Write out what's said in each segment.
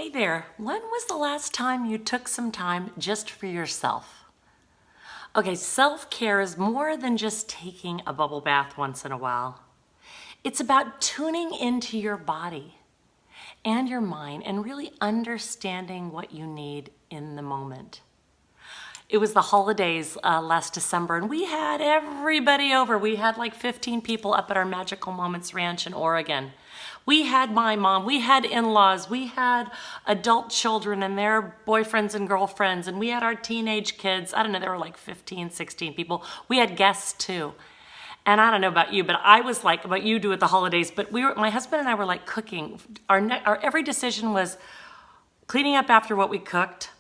Hey there, when was the last time you took some time just for yourself? Okay, self-care is more than just taking a bubble bath once in a while. It's about tuning into your body and your mind and really understanding what you need in the moment. It was the holidays last December, and we had everybody over. We had like 15 people up at our Magical Moments Ranch in Oregon. We had my mom, we had in-laws, we had adult children and their boyfriends and girlfriends, and we had our teenage kids. I don't know, there were like 15, 16 people. We had guests too. And I don't know about you, but I was like, what you do at the holidays, but my husband and I were like cooking. Our every decision was cleaning up after what we cooked,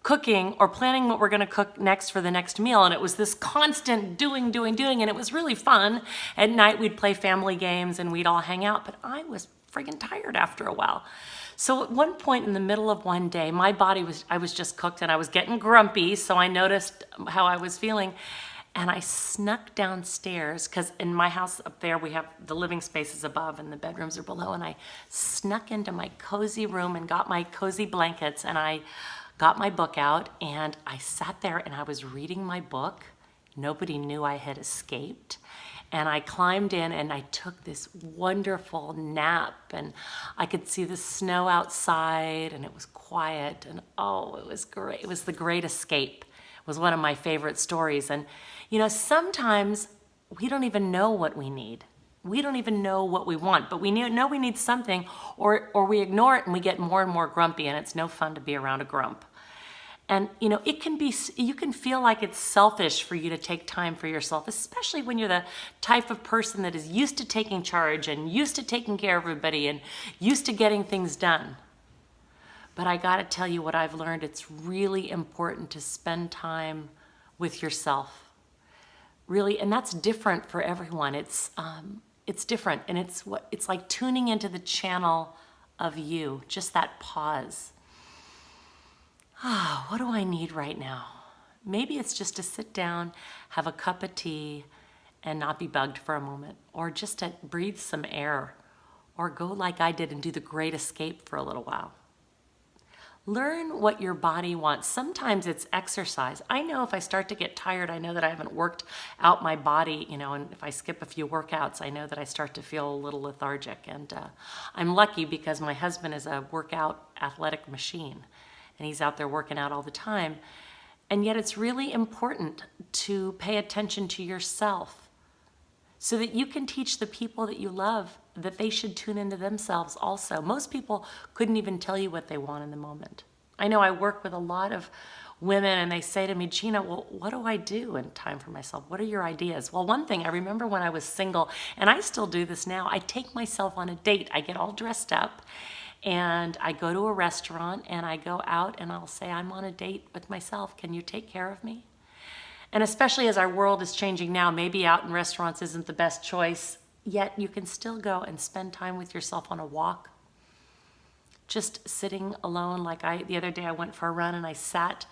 cooking, or planning what we're gonna cook next for the next meal. And it was this constant doing, and it was really fun. At night, we'd play family games and we'd all hang out, but I was friggin' tired after a while. So at one point in the middle of one day, I was just cooked and I was getting grumpy, so I noticed how I was feeling. And I snuck downstairs, because in my house up there, we have the living spaces above and the bedrooms are below. And I snuck into my cozy room and got my cozy blankets, and I got my book out and I sat there and I was reading my book. Nobody knew I had escaped. And I climbed in and I took this wonderful nap, and I could see the snow outside and it was quiet, and oh, it was great. It was the great escape. It was one of my favorite stories. And you know, sometimes we don't even know what we need. We don't even know what we want, but we know we need something, or we ignore it and we get more and more grumpy, and it's no fun to be around a grump. And you know, you can feel like it's selfish for you to take time for yourself, especially when you're the type of person that is used to taking charge and used to taking care of everybody and used to getting things done. But I gotta tell you what I've learned, it's really important to spend time with yourself. Really, and that's different for everyone. It's different, and it's like tuning into the channel of you, just that pause. What do I need right now? Maybe it's just to sit down, have a cup of tea, and not be bugged for a moment, or just to breathe some air, or go like I did and do the great escape for a little while. Learn what your body wants. Sometimes it's exercise. I know if I start to get tired, I know that I haven't worked out my body, you know, and if I skip a few workouts, I know that I start to feel a little lethargic. And I'm lucky because my husband is a workout athletic machine, and he's out there working out all the time. And yet it's really important to pay attention to yourself so that you can teach the people that you love that they should tune into themselves also. Most people couldn't even tell you what they want in the moment. I know I work with a lot of women, and they say to me, Gina, well, what do I do in time for myself? What are your ideas? Well, one thing, I remember when I was single, and I still do this now, I take myself on a date. I get all dressed up, and I go to a restaurant, and I go out, and I'll say, I'm on a date with myself. Can you take care of me? And especially as our world is changing now, maybe out in restaurants isn't the best choice, yet you can still go and spend time with yourself on a walk. Just sitting alone, like the other day I went for a run and I sat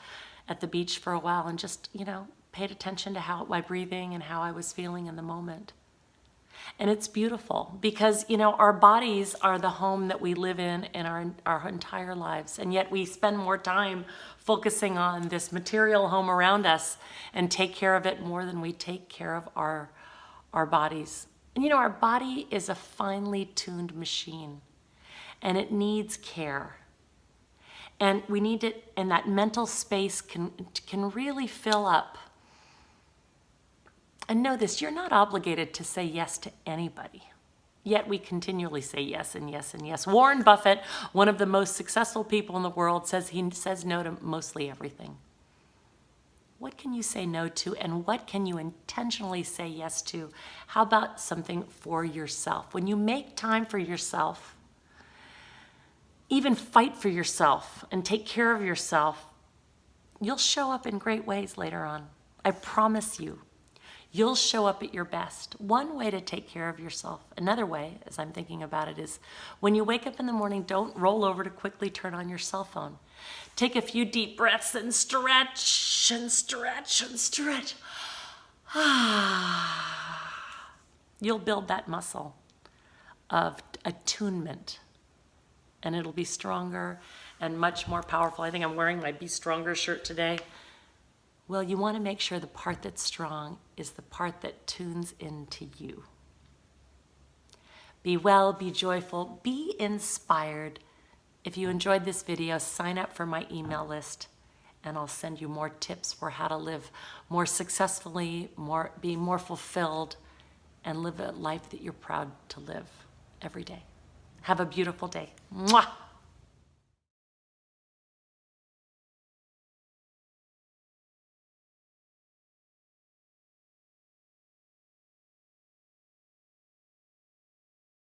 at the beach for a while and just, you know, paid attention to my breathing and how I was feeling in the moment. And it's beautiful because, you know, our bodies are the home that we live in our entire lives. And yet we spend more time focusing on this material home around us and take care of it more than we take care of our bodies. And you know, our body is a finely tuned machine, and it needs care. And we need it, and that mental space can really fill up. And know this, you're not obligated to say yes to anybody. Yet we continually say yes and yes and yes. Warren Buffett, one of the most successful people in the world, says he says no to mostly everything. What can you say no to, and what can you intentionally say yes to? How about something for yourself? When you make time for yourself, even fight for yourself and take care of yourself, you'll show up in great ways later on. I promise you. You'll show up at your best. One way to take care of yourself, another way, as I'm thinking about it, is when you wake up in the morning, don't roll over to quickly turn on your cell phone. Take a few deep breaths and stretch and stretch and stretch. You'll build that muscle of attunement. and it'll be stronger and much more powerful. I think I'm wearing my Be Stronger shirt today. Well, you want to make sure the part that's strong is the part that tunes into you. Be well, be joyful, be inspired. If you enjoyed this video, sign up for my email list, and I'll send you more tips for how to live more successfully, be more fulfilled, and live a life that you're proud to live every day. Have a beautiful day. Mwah!